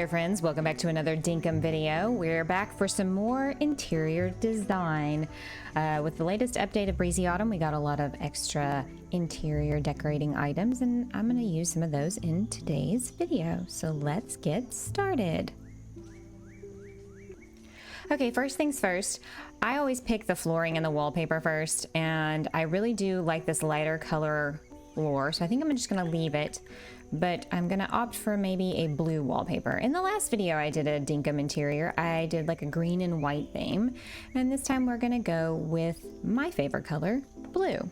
there, friends. Welcome back to another Dinkum video. We're back for some more interior design. With the latest update of Breezy Autumn, we got a lot of extra interior decorating items, and I'm going to use some of those in today's video. So let's get started. Okay, first things first, I always pick the flooring and the wallpaper first, and I really do like this lighter color floor, so I think I'm just going to leave it. But I'm gonna opt for maybe a blue wallpaper. In the last video I did a Dinkum interior. I did like a green and white theme, and this time we're gonna go with my favorite color, blue.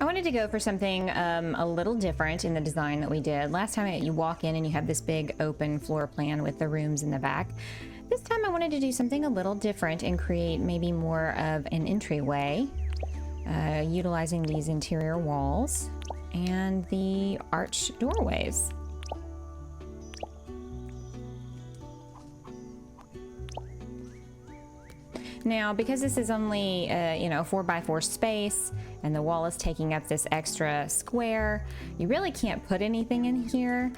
I wanted to go for something a little different in the design that we did. Last time you walk in and you have this big open floor plan with the rooms in the back. This time I wanted to do something a little different and create maybe more of an entryway, utilizing these interior walls and the arch doorways. Now, because this is only you know, 4x4 space and the wall is taking up this extra square, you really can't put anything in here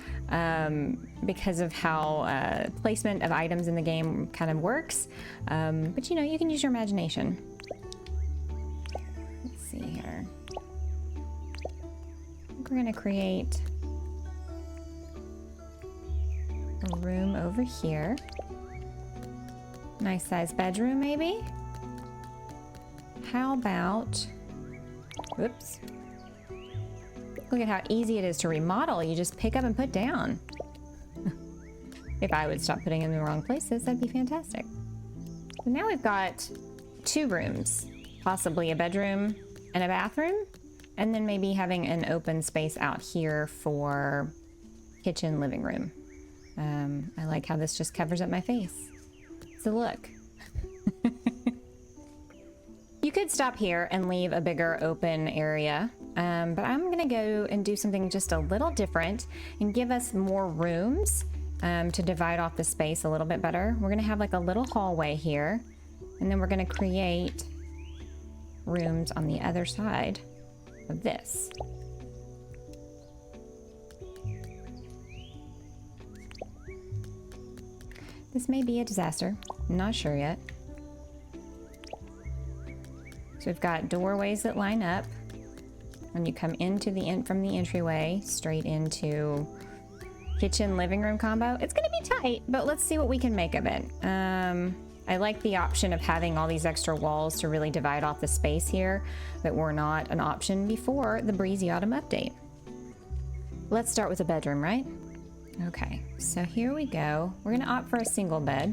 because of how placement of items in the game kind of works. But you know, you can use your imagination. Let's see here. We're going to create a room over here. Nice size bedroom, maybe? How about, whoops. Look at how easy it is to remodel. You just pick up and put down. If I would stop putting in the wrong places, that'd be fantastic. So now we've got two rooms, possibly a bedroom and a bathroom. And then maybe having an open space out here for kitchen, living room. I like how this just covers up my face. So look. You could stop here and leave a bigger open area, but I'm gonna go and do something just a little different and give us more rooms to divide off the space a little bit better. We're gonna have like a little hallway here, and then we're gonna create rooms on the other side of this. This may be a disaster. I'm not sure yet. So we've got doorways that line up. When you come into the from the entryway straight into kitchen living room combo. It's gonna be tight, but let's see what we can make of it. I like the option of having all these extra walls to really divide off the space here that were not an option before the Breezy Autumn update. Let's start with a bedroom, right? Okay, so here we go. We're gonna opt for a single bed.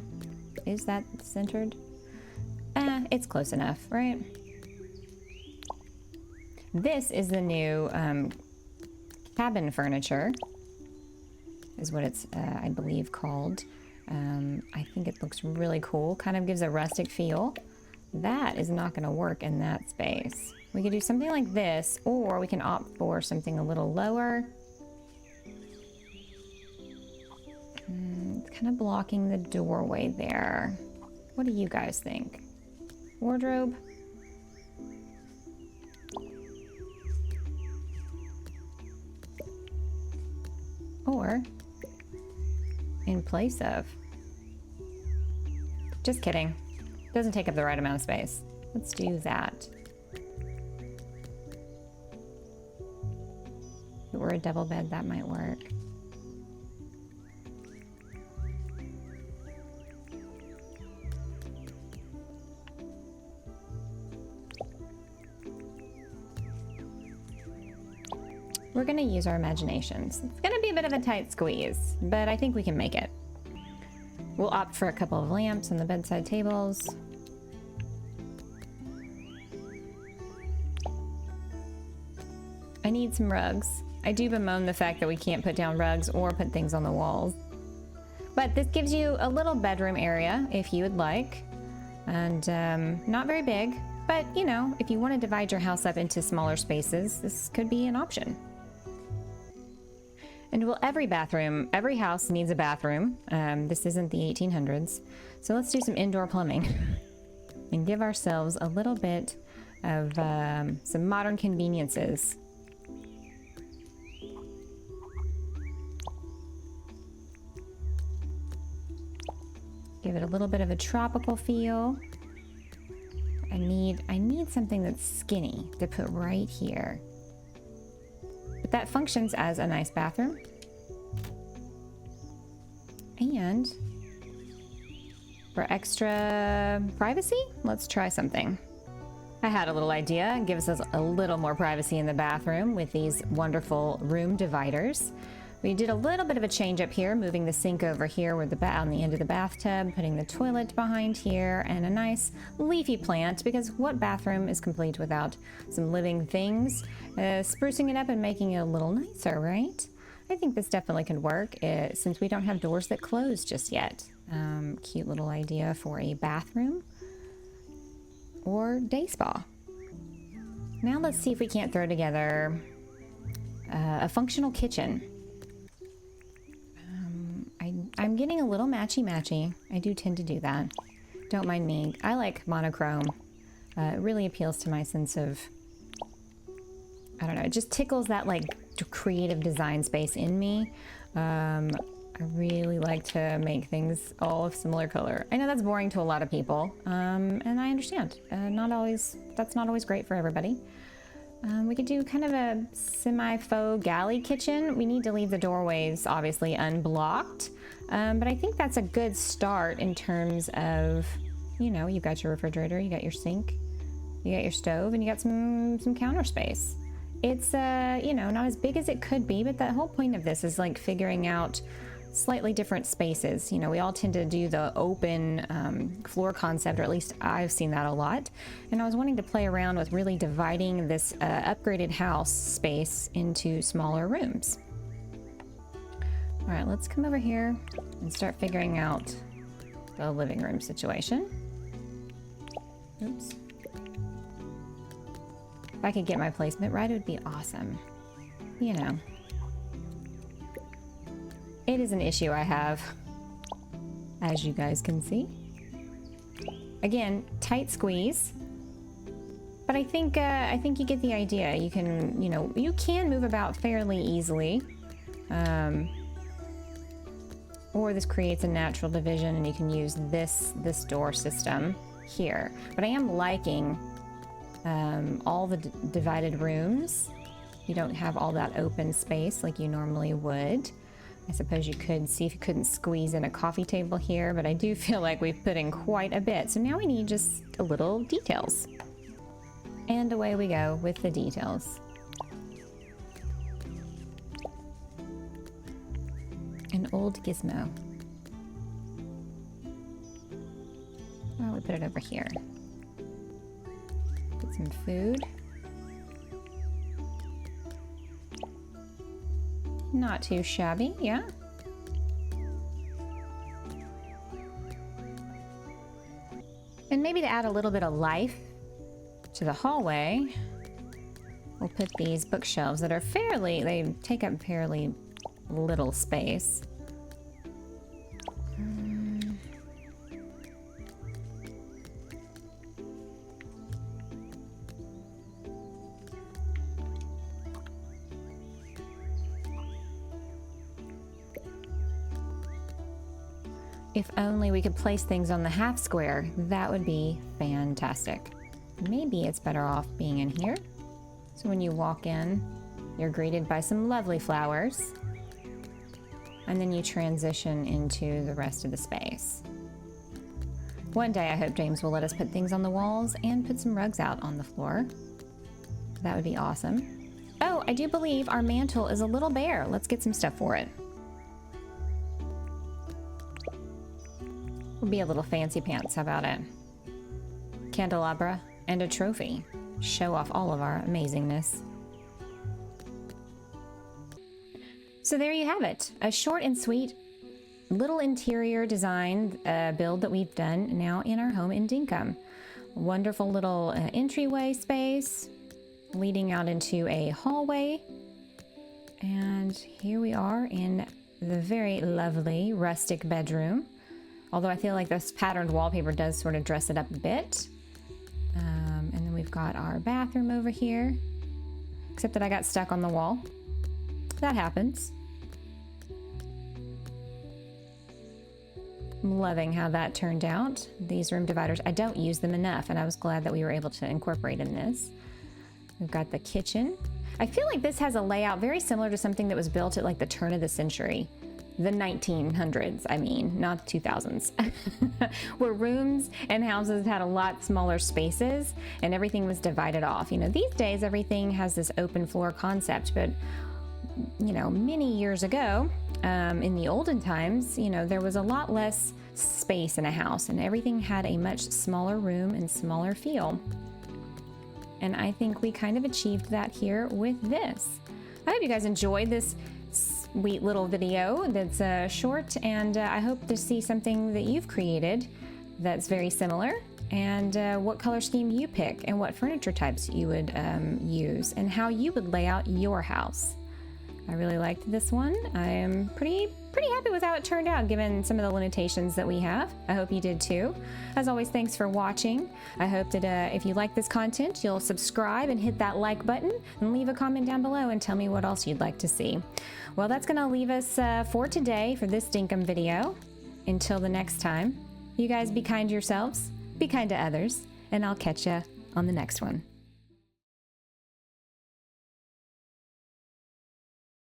Is that centered? It's close enough, right? This is the new cabin furniture, is what it's, I believe, called. I think it looks really cool, kind of gives a rustic feel. That is not going to work in that space. We could do something like this, or we can opt for something a little lower. It's kind of blocking the doorway there. What do you guys think? Wardrobe? Or in place of. Just kidding. Doesn't take up the right amount of space. Let's do that. If it were a double bed, that might work. We're gonna use our imaginations. It's gonna be a bit of a tight squeeze, but I think we can make it. We'll opt for a couple of lamps on the bedside tables. I need some rugs. I do bemoan the fact that we can't put down rugs or put things on the walls. But this gives you a little bedroom area if you would like. And not very big, but you know, if you want to divide your house up into smaller spaces, this could be an option. And well, every house needs a bathroom. This isn't the 1800s. So let's do some indoor plumbing and give ourselves a little bit of some modern conveniences. Give it a little bit of a tropical feel. I need something that's skinny to put right here. But that functions as a nice bathroom. And for extra privacy, let's try something. I had a little idea. It gives us a little more privacy in the bathroom with these wonderful room dividers. We did a little bit of a change up here, moving the sink over here with on the end of the bathtub, putting the toilet behind here, and a nice leafy plant, because what bathroom is complete without some living things? Sprucing it up and making it a little nicer, right? I think this definitely could work since we don't have doors that close just yet. Cute little idea for a bathroom or day spa. Now let's see if we can't throw together a functional kitchen. I'm getting a little matchy-matchy. I do tend to do that. Don't mind me. I like monochrome. It really appeals to my sense of, I don't know, it just tickles that like creative design space in me. I really like to make things all of similar color. I know that's boring to a lot of people, and I understand. That's not always great for everybody. We could do kind of a semi-faux galley kitchen. We need to leave the doorways obviously unblocked, but I think that's a good start in terms of, you know, you've got your refrigerator, you got your sink, you got your stove, and you got some counter space. It's you know, not as big as it could be, but the whole point of this is like figuring out slightly different spaces. You know, we all tend to do the open floor concept, or at least I've seen that a lot. And I was wanting to play around with really dividing this upgraded house space into smaller rooms. All right, let's come over here and start figuring out the living room situation. Oops. If I could get my placement right, it would be awesome. You know. It is an issue I have, as you guys can see. Again, tight squeeze, but I think you get the idea. You can, you know, you can move about fairly easily, or this creates a natural division, and you can use this door system here. But I am liking all the divided rooms. You don't have all that open space like you normally would. I suppose you could see if you couldn't squeeze in a coffee table here, but I do feel like we've put in quite a bit. So now we need just a little details. And away we go with the details. An old gizmo. Well, we put it over here. Put some food. Not too shabby, yeah. And maybe to add a little bit of life to the hallway, we'll put these bookshelves that are they take up fairly little space. If only we could place things on the half square, that would be fantastic. Maybe it's better off being in here. So when you walk in, you're greeted by some lovely flowers, and then you transition into the rest of the space. One day I hope James will let us put things on the walls and put some rugs out on the floor. That would be awesome. Oh, I do believe our mantle is a little bare. Let's get some stuff for it. Will be a little fancy pants, how about it? Candelabra and a trophy. Show off all of our amazingness. So there you have it. A short and sweet little interior design build that we've done now in our home in Dinkum. Wonderful little entryway space leading out into a hallway. And here we are in the very lovely rustic bedroom. Although I feel like this patterned wallpaper does sort of dress it up a bit. And then we've got our bathroom over here. Except that I got stuck on the wall. That happens. I'm loving how that turned out. These room dividers, I don't use them enough, and I was glad that we were able to incorporate in this. We've got the kitchen. I feel like this has a layout very similar to something that was built at like the turn of the century. The 1900s, I mean, not 2000s, where rooms and houses had a lot smaller spaces and everything was divided off. You know, these days everything has this open floor concept, but you know, many years ago, in the olden times, you know, there was a lot less space in a house and everything had a much smaller room and smaller feel. And I think we kind of achieved that here with this. I hope you guys enjoyed this sweet little video that's short, and I hope to see something that you've created that's very similar, and what color scheme you pick and what furniture types you would use and how you would lay out your house. I really liked this one. I am pretty happy with how it turned out given some of the limitations that we have. I hope you did too. As always, thanks for watching. I hope that if you like this content, you'll subscribe and hit that like button and leave a comment down below and tell me what else you'd like to see. Well, that's gonna leave us for today for this Dinkum video. Until the next time, you guys be kind to yourselves, be kind to others, and I'll catch you on the next one.